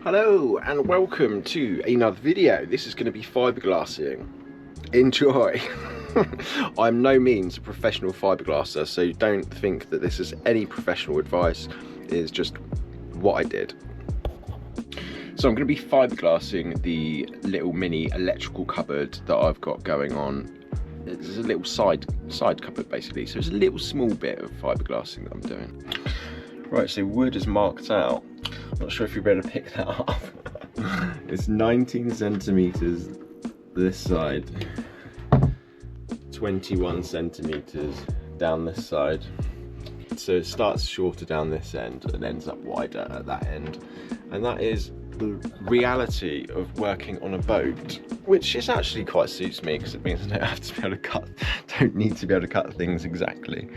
Hello and welcome to another video. This is going to be fiberglassing. Enjoy. I'm no means a professional fiberglasser, so don't think that this is any professional advice. It is just what I did. So I'm going to be fiberglassing the little mini electrical cupboard that I've got going on. It's a little side cupboard basically, so it's a little small bit of fiberglassing that I'm doing. Right, so wood is marked out. I'm not sure if you'll be able to pick that up. It's 19 centimeters this side, 21 centimeters down this side. So it starts shorter down this end and ends up wider at that end. And that is the reality of working on a boat, which is actually quite suits me because it means I don't have to be able to cut, don't need to be able to cut things exactly.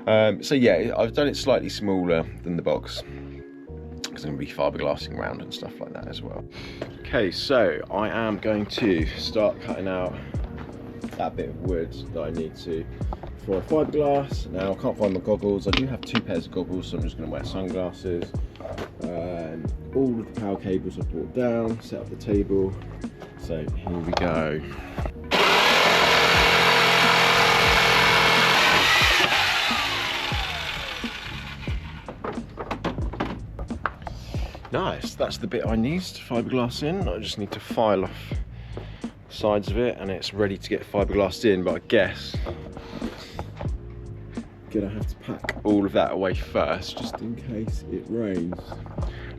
So yeah, I've done it slightly smaller than the box because I'm going to be fiberglassing around and stuff like that as well. Okay, so I am going to start cutting out that bit of wood that I need to for a fiberglass. Now I can't find my goggles. I do have 2 pairs of goggles, so I'm just going to wear sunglasses. All of the power cables I've brought down, set up the table. So here we go. Nice, that's the bit I need to fiberglass in. I just need to file off the sides of it and it's ready to get fiberglassed in, but I guess I'm gonna have to pack all of that away first just in case it rains.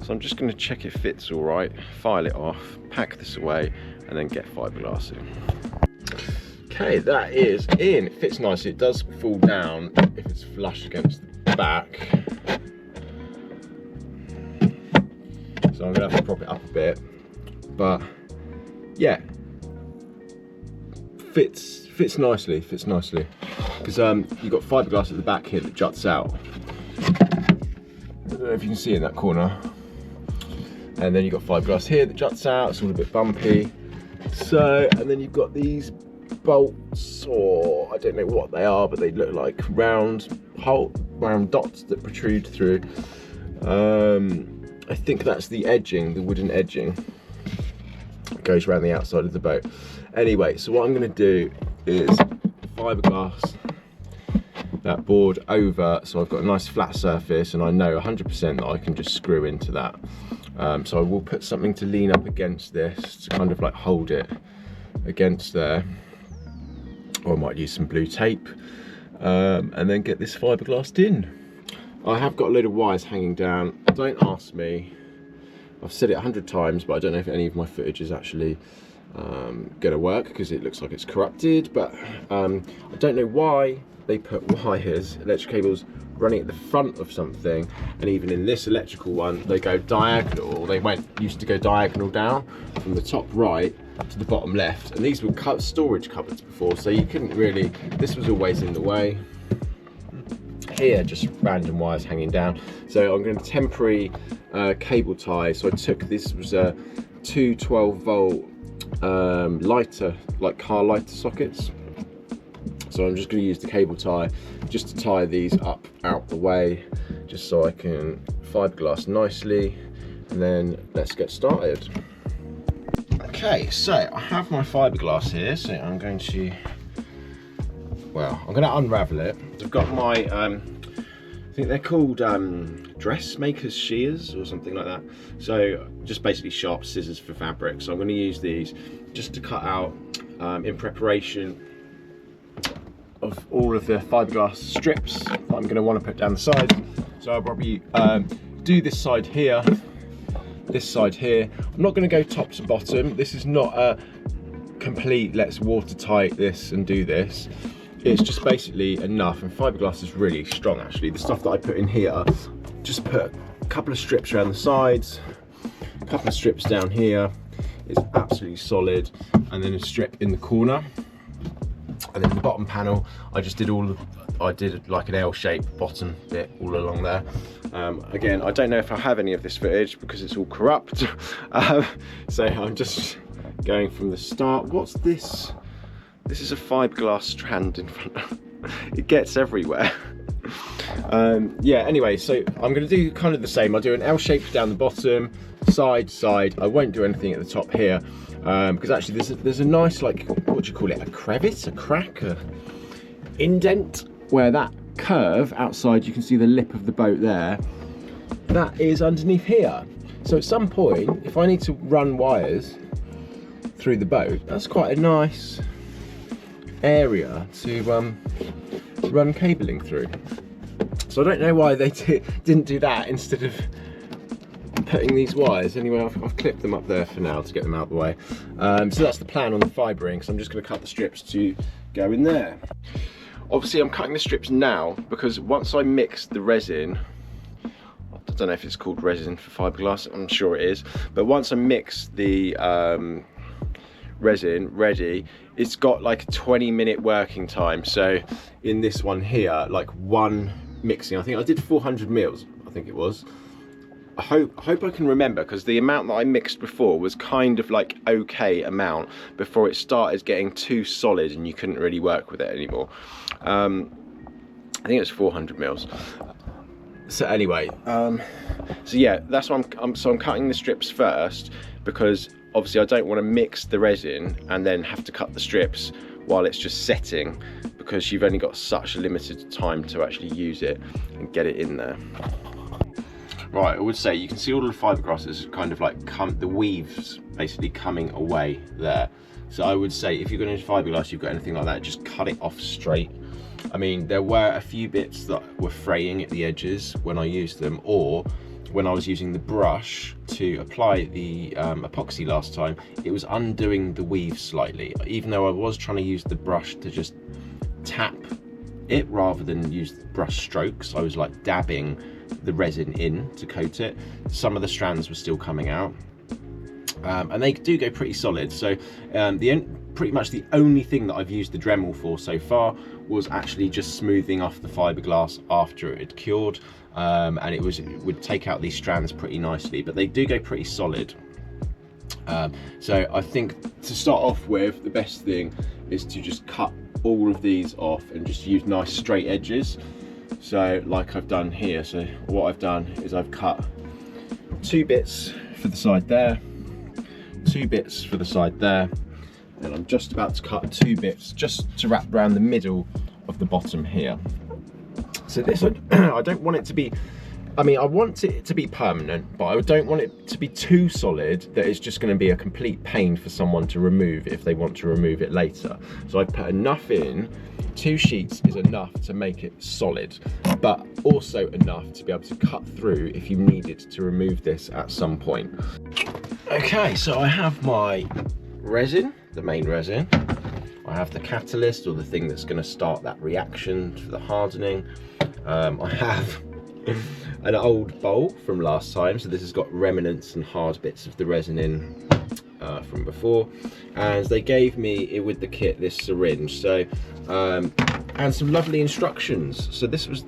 So I'm just gonna check it fits all right, file it off, pack this away and then get fiberglassing. Okay, that is in. It fits nicely. It does fall down if it's flush against the back. So I'm gonna have to prop it up a bit, but yeah, fits nicely, because you've got fiberglass at the back here that juts out. I don't know if you can see in that corner, and then you've got fiberglass here that juts out. It's all a bit bumpy. So, and then you've got these bolts, or I don't know what they are, but they look like round dots that protrude through. I think that's the edging, the wooden edging. It goes around the outside of the boat. Anyway, so what I'm going to do is fiberglass that board over, so I've got a nice flat surface, and I know 100% that I can just screw into that. So I will put something to lean up against this to kind of like hold it against there, or I might use some blue tape, and then get this fiberglassed in. I have got a load of wires hanging down. Don't ask me. I've said it 100 times, but I don't know if any of my footage is actually going to work because it looks like it's corrupted. But I don't know why they put wires, electric cables, running at the front of something. And even in this electrical one, they go diagonal. They used to go diagonal down from the top right to the bottom left. And these were storage cupboards before, so you couldn't really. This was always in the way. Here, just random wires hanging down. So I'm going to temporary cable tie. So I took, this was a 2 12-volt lighter, like car lighter sockets. So I'm just going to use the cable tie just to tie these up out the way, just so I can fiberglass nicely, and then let's get started. Okay, so I have my fiberglass here, so I'm going to unravel it. I've got my, I think they're called dressmaker's shears or something like that. So just basically sharp scissors for fabric. So I'm going to use these just to cut out in preparation of all of the fiberglass strips that I'm going to want to put down the sides. So I'll probably do this side here, this side here. I'm not going to go top to bottom. This is not a complete let's watertight this and do this. It's just basically enough, and fiberglass is really strong actually. The stuff that I put in here, just put a couple of strips around the sides, a couple of strips down here. It's absolutely solid, and then a strip in the corner. And then the bottom panel, I just did I did like an L-shaped bottom bit all along there. Again, I don't know if I have any of this footage because it's all corrupt. So I'm just going from the start. What's this? This is a fiberglass strand in front of it. Gets everywhere. Yeah, anyway, so I'm going to do kind of the same. I'll do an L shape down the bottom, side. I won't do anything at the top here, because actually there's a nice, like, what do you call it, a crevice, a crack, a indent, where that curve outside, you can see the lip of the boat there, that is underneath here. So at some point, if I need to run wires through the boat, that's quite a nice area to run cabling through. So I don't know why they didn't do that instead of putting these wires. Anyway, I've clipped them up there for now to get them out of the way. So that's the plan on the fibering. So I'm just going to cut the strips to go in there. Obviously I'm cutting the strips now because once I mix the resin, I don't know if it's called resin for fiberglass, I'm sure it is, but once I mix the resin ready, it's got like a 20-minute working time. So in this one here, like one mixing, I think I did 400 mils, I think it was. I hope I can remember, because the amount that I mixed before was kind of like okay amount before it started getting too solid and you couldn't really work with it anymore. I think it was 400 mils. So anyway, so yeah, that's why I'm cutting the strips first, because obviously I don't want to mix the resin and then have to cut the strips while it's just setting, because you've only got such a limited time to actually use it and get it in there. Right, I would say you can see all of the fiberglass is kind of like the weaves basically coming away there. So I would say if you're going to fiberglass, you've got anything like that, just cut it off straight. I mean, there were a few bits that were fraying at the edges when I used them, or when I was using the brush to apply the epoxy last time, it was undoing the weave slightly. Even though I was trying to use the brush to just tap it rather than use the brush strokes, I was like dabbing the resin in to coat it. Some of the strands were still coming out, and they do go pretty solid. So pretty much the only thing that I've used the Dremel for so far was actually just smoothing off the fiberglass after it had cured, and it would take out these strands pretty nicely, but they do go pretty solid. So I think to start off with, the best thing is to just cut all of these off and just use nice straight edges. So like I've done here, so what I've done is I've cut 2 bits for the side there, 2 bits for the side there, and I'm just about to cut 2 bits just to wrap around the middle of the bottom here. So this one, I don't want it to be, I mean, I want it to be permanent, but I don't want it to be too solid that it's just going to be a complete pain for someone to remove if they want to remove it later. So I've put enough in. 2 sheets is enough to make it solid, but also enough to be able to cut through if you needed to remove this at some point. Okay, so I have my resin, the main resin. I have the catalyst, or the thing that's going to start that reaction for the hardening. I have an old bowl from last time, so this has got remnants and hard bits of the resin in from before, and they gave me with the kit this syringe, so and some lovely instructions. So this was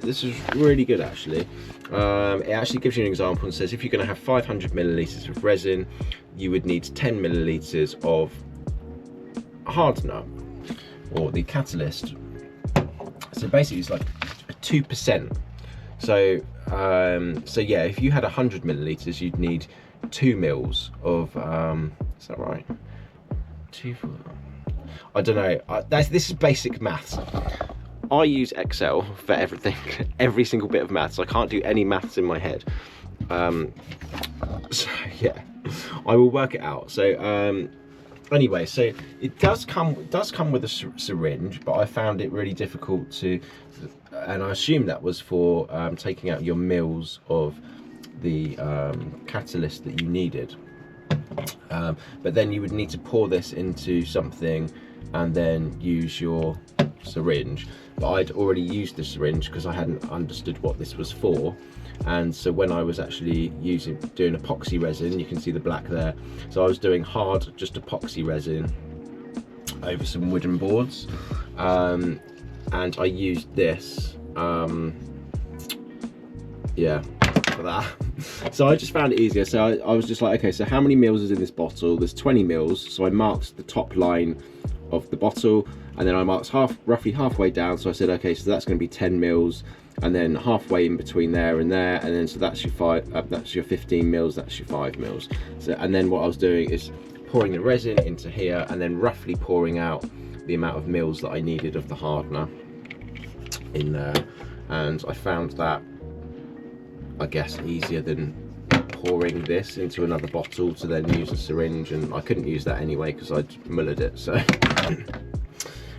really good actually. It actually gives you an example and says if you're going to have 500 milliliters of resin, you would need 10 milliliters of hardener, or the catalyst. So basically it's like 2%. So so yeah, if you had 100 milliliters, you'd need 2 mils of is that right? 2 for, I don't know. This is basic maths. I use Excel for everything, every single bit of maths. I can't do any maths in my head. So yeah, I will work it out. So anyway, so it does come with a syringe, but I found it really difficult to, and I assume that was for taking out your mils of the catalyst that you needed. But then you would need to pour this into something and then use your syringe. But I'd already used the syringe because I hadn't understood what this was for. And so when I was actually doing epoxy resin, you can see the black there. So I was doing hard, just epoxy resin over some wooden boards. And I used this, yeah, for that. So I just found it easier. So I was just like, okay, so how many mils is in this bottle? There's 20 mils. So I marked the top line of the bottle, and then I marked roughly halfway down. So I said, okay, so that's going to be 10 mils. and then halfway in between there and there, and then so that's your 15 mils, that's your 5 mils. So, and then what I was doing is pouring the resin into here and then roughly pouring out the amount of mils that I needed of the hardener in there. And I found that, I guess, easier than pouring this into another bottle to then use a syringe, and I couldn't use that anyway because I'd mullered it. So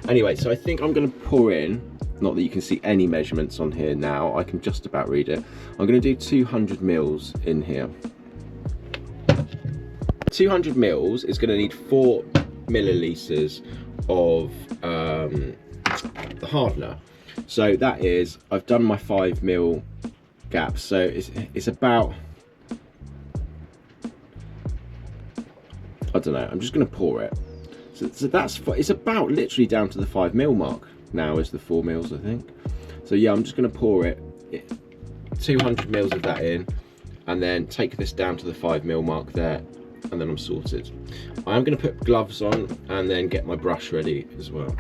anyway, so I think I'm going to pour in, not that you can see any measurements on here now, I can just about read it. I'm going to do 200 mils in here. 200 mils is going to need 4 millilitres of the hardener. So that is, I've done my 5 mil gap, so it's about, I don't know, I'm just going to pour it. So that's, it's about literally down to the 5 mil mark now is the 4 mils, I think. So yeah, I'm just going to pour it, 200 mils of that in, and then take this down to the 5 mil mark there, and then I'm sorted. I'm going to put gloves on and then get my brush ready as well.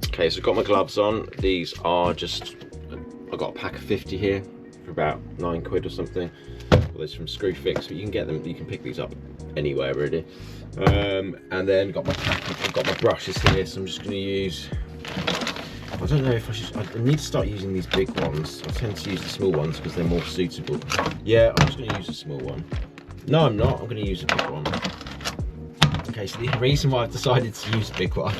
Okay, so I've got my gloves on. These are just, I got a pack of 50 here for about 9 quid or something. Well, those from Screwfix, but you can get them, you can pick these up anywhere really. And then got my pack, I've got my brushes here, so I'm just going to use, I don't know if I should, I need to start using these big ones. I tend to use the small ones because they're more suitable. Yeah, I'm just going to use a small one. No, I'm not, I'm going to use a big one. Okay, so the reason why I've decided to use a big one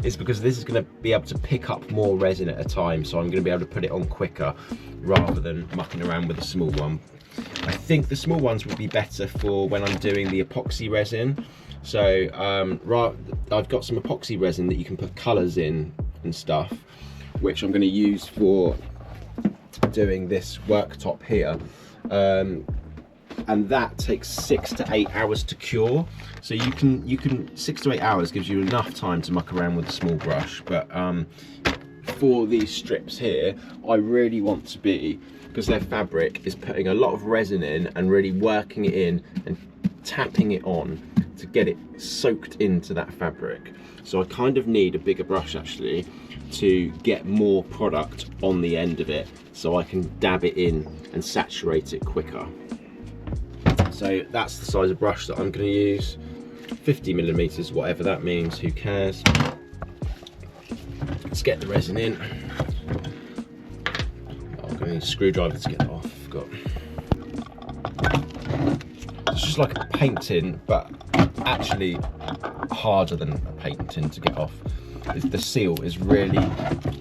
is because this is going to be able to pick up more resin at a time, so I'm going to be able to put it on quicker rather than mucking around with a small one. I think the small ones would be better for when I'm doing the epoxy resin. So I've got some epoxy resin that you can put colours in and stuff, which I'm going to use for doing this worktop here. And that takes 6 to 8 hours to cure. So you can 6 to 8 hours gives you enough time to muck around with a small brush. But for these strips here, I really want to be, because their fabric is putting a lot of resin in and really working it in and tapping it on to get it soaked into that fabric. So I kind of need a bigger brush actually to get more product on the end of it, so I can dab it in and saturate it quicker. So that's the size of brush that I'm going to use, 50 millimeters, whatever that means, who cares. Let's get the resin in. I'm going to need a screwdriver to get it off. It's just like a paint tin, but actually harder than a paint tin to get off. The seal is really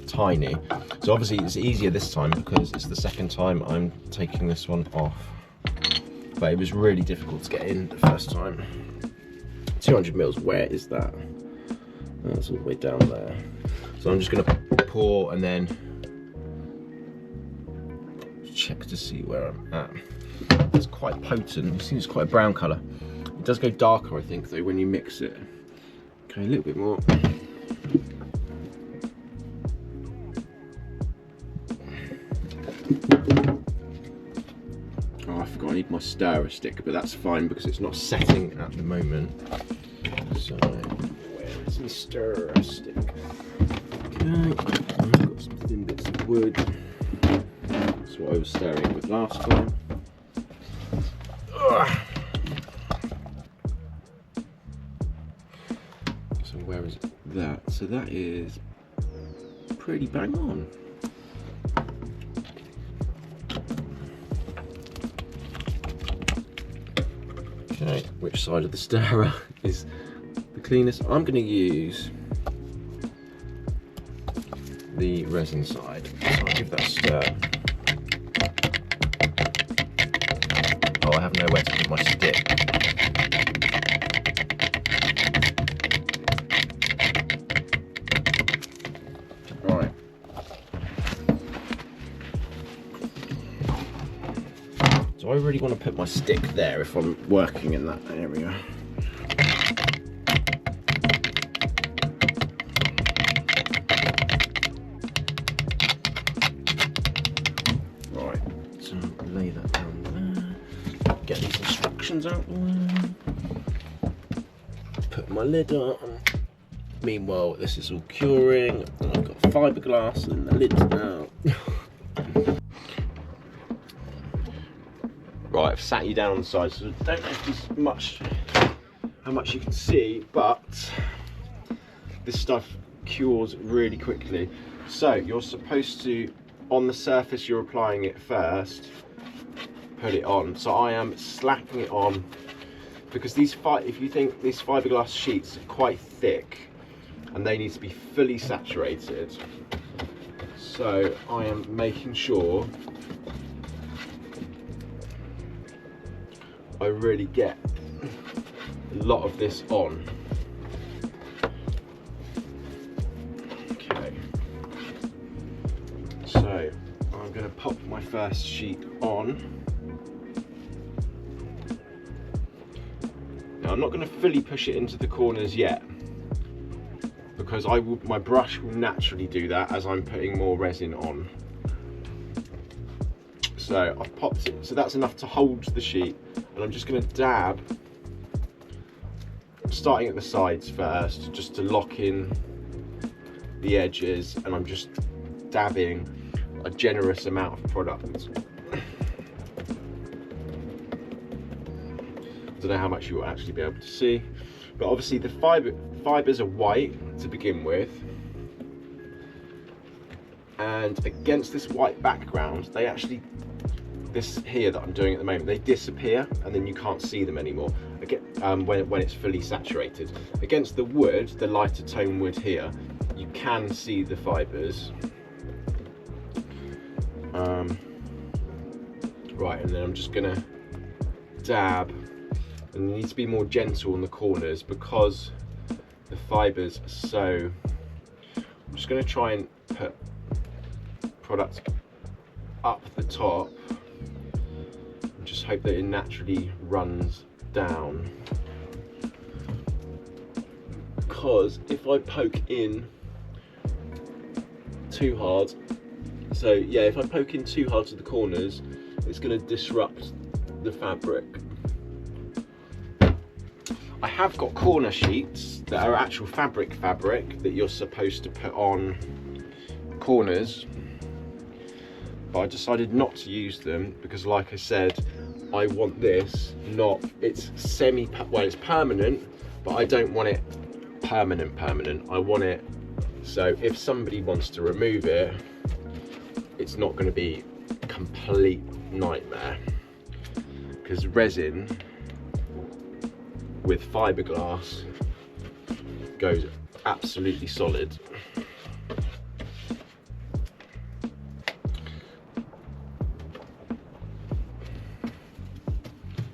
tiny. So obviously it's easier this time because it's the second time I'm taking this one off. But it was really difficult to get in the first time. 200 mils, where is that? That's all the way down there. So I'm just going to pour and then check to see where I'm at. It's quite potent. You see it's quite a brown colour. It does go darker, I think, though, when you mix it. Okay, a little bit more. Oh, I forgot I need my stirrer stick, but that's fine because it's not setting at the moment. So, where is my stirrer stick? Okay, I've got some thin bits of wood. That's what I was stirring with last time. Ugh. So where is that? So that is pretty bang on. Okay, which side of the stirrer is the cleanest? I'm going to use the resin side. So I'll give that a stir. Oh, I have nowhere to put my stick. Right. So I really want to put my stick there if I'm working in that area. Right, so lay that down there. Get these instructions out. Put my lid on. Meanwhile, this is all curing. I've got fiberglass in the lids now. Right, I've sat you down on the side, so I don't know if there's how much you can see, but this stuff cures really quickly. So you're supposed to, on the surface you're applying it first, put it on. So I am slapping it on because if you think these fiberglass sheets are quite thick and they need to be fully saturated, so I am making sure I really get a lot of this on. Okay, so I'm going to pop my first sheet on. Now I'm not going to fully push it into the corners yet, because my brush will naturally do that as I'm putting more resin on. So I've popped it, so that's enough to hold the sheet, and I'm just going to dab, starting at the sides first, just to lock in the edges, and I'm just dabbing a generous amount of product. I don't know how much you will actually be able to see, but obviously the fibers are white to begin with, and against this white background, they actually, this here that I'm doing at the moment, they disappear and then you can't see them anymore when it's fully saturated. Against the wood, the lighter tone wood here, you can see the fibers. Right, and then I'm just gonna dab, and you need to be more gentle on the corners because the fibers are so. I'm just going to try and put product up the top and just hope that it naturally runs down, because if I poke in too hard, so yeah, if I poke in too hard to the corners, it's going to disrupt the fabric. I have got corner sheets that are actual fabric that you're supposed to put on corners, but I decided not to use them because, like I said, I want this it's it's permanent, but I don't want it permanent. I want it so if somebody wants to remove it, it's not going to be a complete nightmare, because resin with fiberglass goes absolutely solid.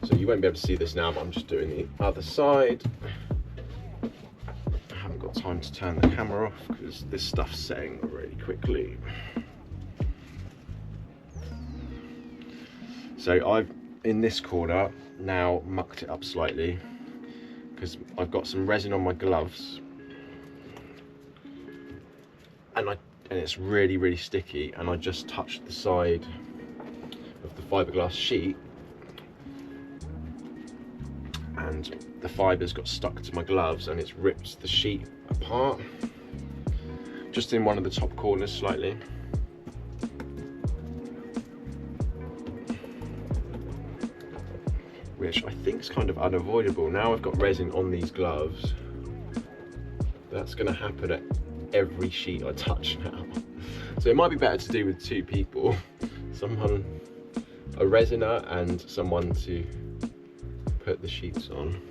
So you won't be able to see this now, but I'm just doing the other side. I haven't got time to turn the camera off because this stuff's setting really quickly. So I've, in this corner, now mucked it up slightly because I've got some resin on my gloves, and it's really sticky, and I just touched the side of the fiberglass sheet and the fibers got stuck to my gloves and it's ripped the sheet apart, just in one of the top corners slightly. Which I think is kind of unavoidable. Now I've got resin on these gloves, that's going to happen at every sheet I touch now. So it might be better to do with two people, someone, a resiner and someone to put the sheets on.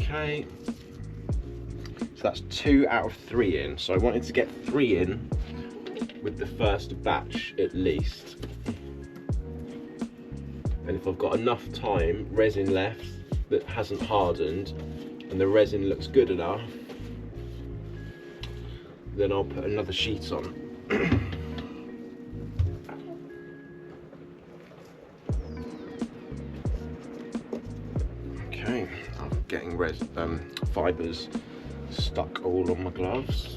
Okay, so that's 2 out of 3 in. So I wanted to get 3 in with the first batch at least. And if I've got enough time, resin left that hasn't hardened, and the resin looks good enough, then I'll put another sheet on. Okay, I'm getting fibers stuck all on my gloves.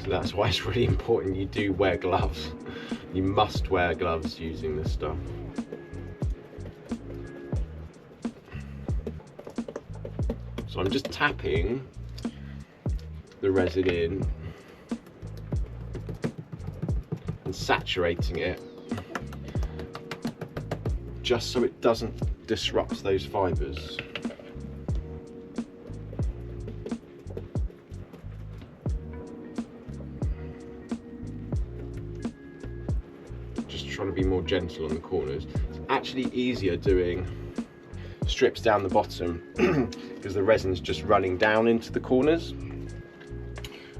So that's why it's really important you do wear gloves. You must wear gloves using this stuff. So I'm just tapping the resin in and saturating it just so it doesn't disrupt those fibres. Just trying to be more gentle on the corners. It's actually easier doing strips down the bottom because the resin's just running down into the corners,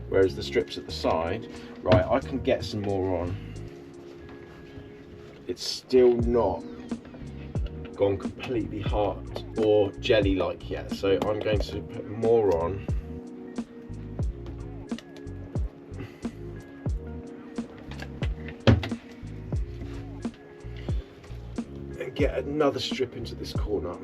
whereas the strips at the side, right, I can get some more on. It's still not gone completely hard or jelly like yet, so I'm going to put more on. And get another strip into this corner.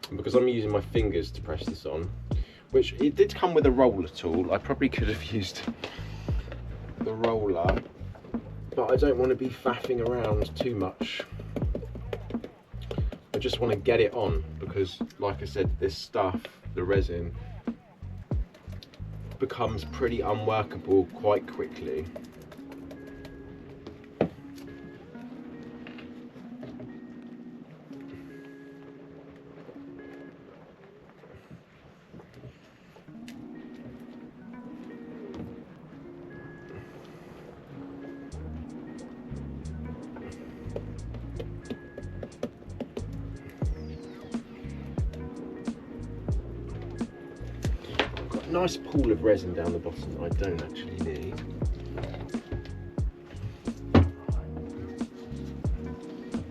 And because I'm using my fingers to press this on, which it did come with a roller tool, I probably could have used the roller, but I don't want to be faffing around too much. I just want to get it on because, like I said, this stuff, the resin, becomes pretty unworkable quite quickly. Nice pool of resin down the bottom that I don't actually need.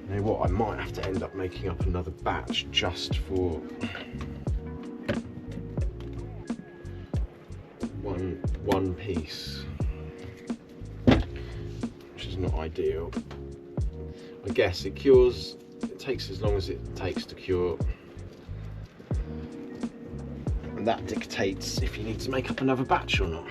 You know what, I might have to end up making up another batch just for one piece, which is not ideal. I guess it takes as long as it takes to cure. That dictates if you need to make up another batch or not.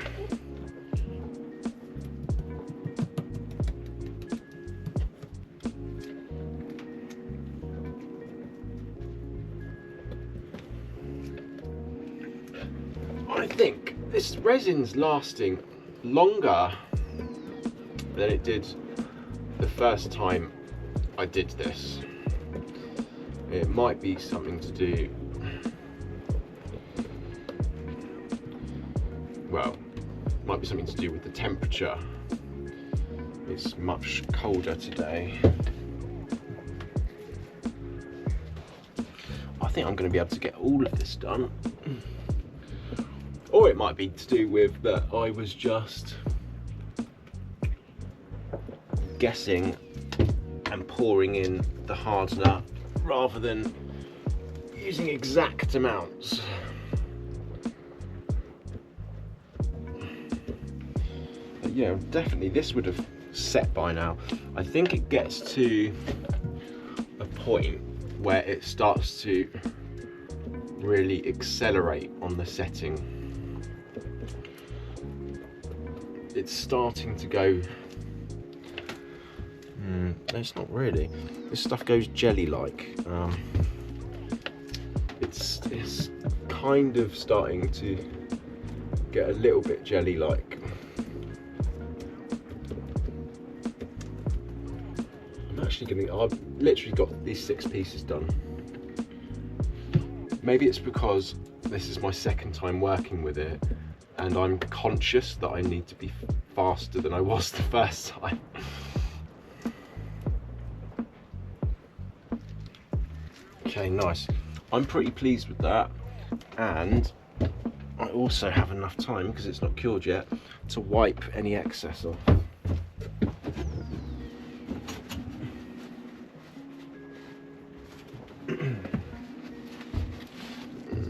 I think this resin's lasting longer than it did the first time I did this. It might be something to do, well, might be something to do with the temperature. It's much colder today. I think I'm going to be able to get all of this done. Or it might be to do with that I was just guessing and pouring in the hardener rather than using exact amounts. But yeah, definitely this would have set by now. I think it gets to a point where it starts to really accelerate on the setting. It's starting to go, no, it's not really. This stuff goes jelly-like. It's kind of starting to get a little bit jelly-like. I've literally got these 6 pieces done. Maybe it's because this is my second time working with it and I'm conscious that I need to be faster than I was the first time. Okay, nice. I'm pretty pleased with that, and I also have enough time, because it's not cured yet, to wipe any excess off.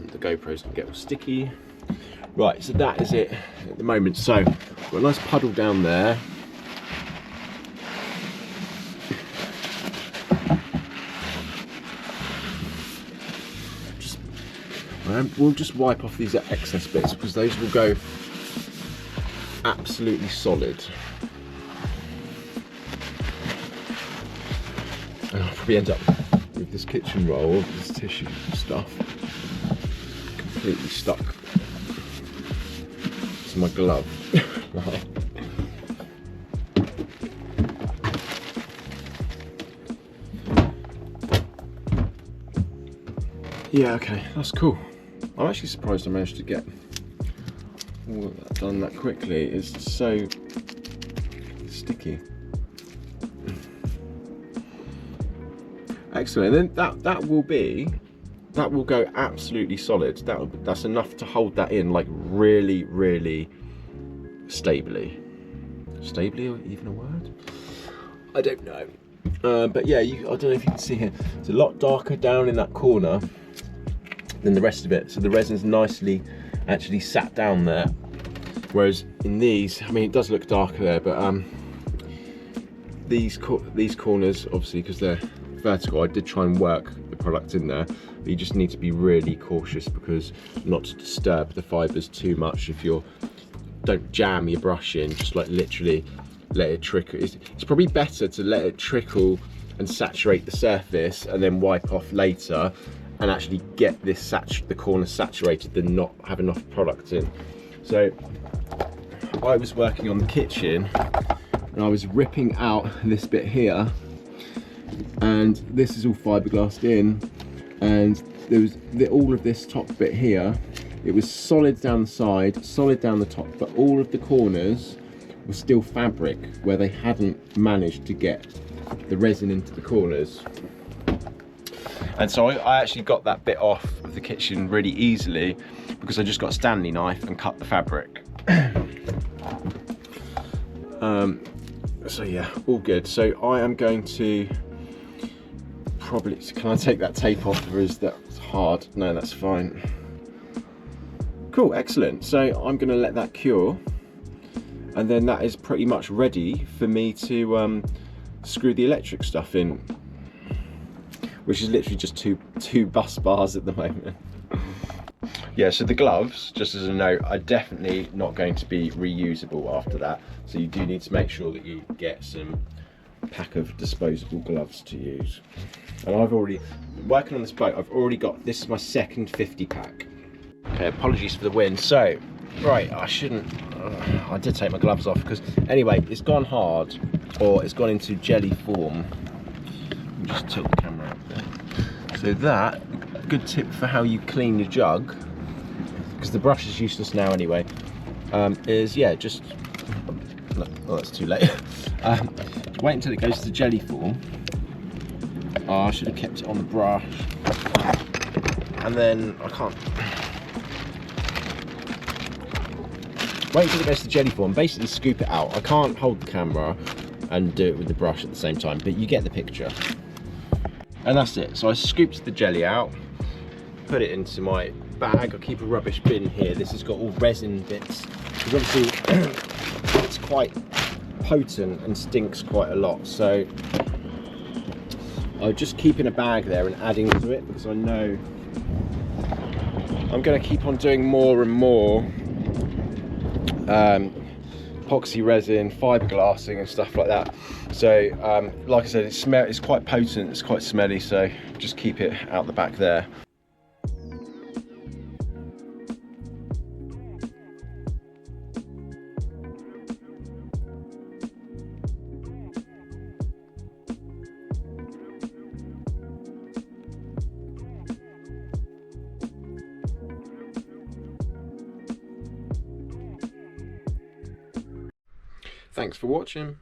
The GoPro's gonna get all sticky. Right, so that is it at the moment. So, got a nice puddle down there. We'll just wipe off these excess bits because those will go absolutely solid. And I'll probably end up with this kitchen roll, this tissue stuff, completely stuck to my glove. Yeah, okay, that's cool. I'm actually surprised I managed to get all of that done that quickly. It's so sticky. Excellent. And then that will go absolutely solid. That's enough to hold that in like really, really stably. Stably, or even a word? I don't know. But yeah, I don't know if you can see here. It's a lot darker down in that corner than the rest of it. So the resin's nicely actually sat down there. Whereas in these, I mean, it does look darker there, but these corners, obviously, because they're vertical, I did try and work the product in there, but you just need to be really cautious because not to disturb the fibres too much. If you don't jam your brush in, just like literally let it trickle. It's probably better to let it trickle and saturate the surface and then wipe off later and actually get this the corner saturated than not have enough product in. So I was working on the kitchen and I was ripping out this bit here, and this is all fiberglassed in, and there was all of this top bit here, it was solid down the side, solid down the top, but all of the corners were still fabric where they hadn't managed to get the resin into the corners. And so I actually got that bit off of the kitchen really easily because I just got a Stanley knife and cut the fabric. So yeah, all good. So I am going to probably, can I take that tape off, or is that hard? No, that's fine. Cool, excellent. So I'm going to let that cure, and then that is pretty much ready for me to screw the electric stuff in, which is literally just two bus bars at the moment. Yeah, so the gloves, just as a note, are definitely not going to be reusable after that. So you do need to make sure that you get some pack of disposable gloves to use. And I've already, working on this boat, I've already got, this is my second 50 pack. Okay, apologies for the wind. So, right, I shouldn't, I did take my gloves off because, anyway, it's gone hard, or it's gone into jelly form. Let me just tilt the camera up there. So that, good tip for how you clean your jug, because the brush is useless now anyway, is, yeah, just, oh, that's too late. Wait until it goes to jelly form. Oh, I should have kept it on the brush. And then, I can't. Wait until it goes to jelly form, basically scoop it out. I can't hold the camera and do it with the brush at the same time, but you get the picture. And that's it. So I scooped the jelly out, put it into my bag. I keep a rubbish bin here. This has got all resin bits, because obviously it's quite potent and stinks quite a lot. So I'll just keep in a bag there and adding to it, because I know I'm going to keep on doing more and more epoxy resin, fiberglassing and stuff like that. So like I said, it's quite potent, it's quite smelly, so just keep it out the back there. Thanks for watching.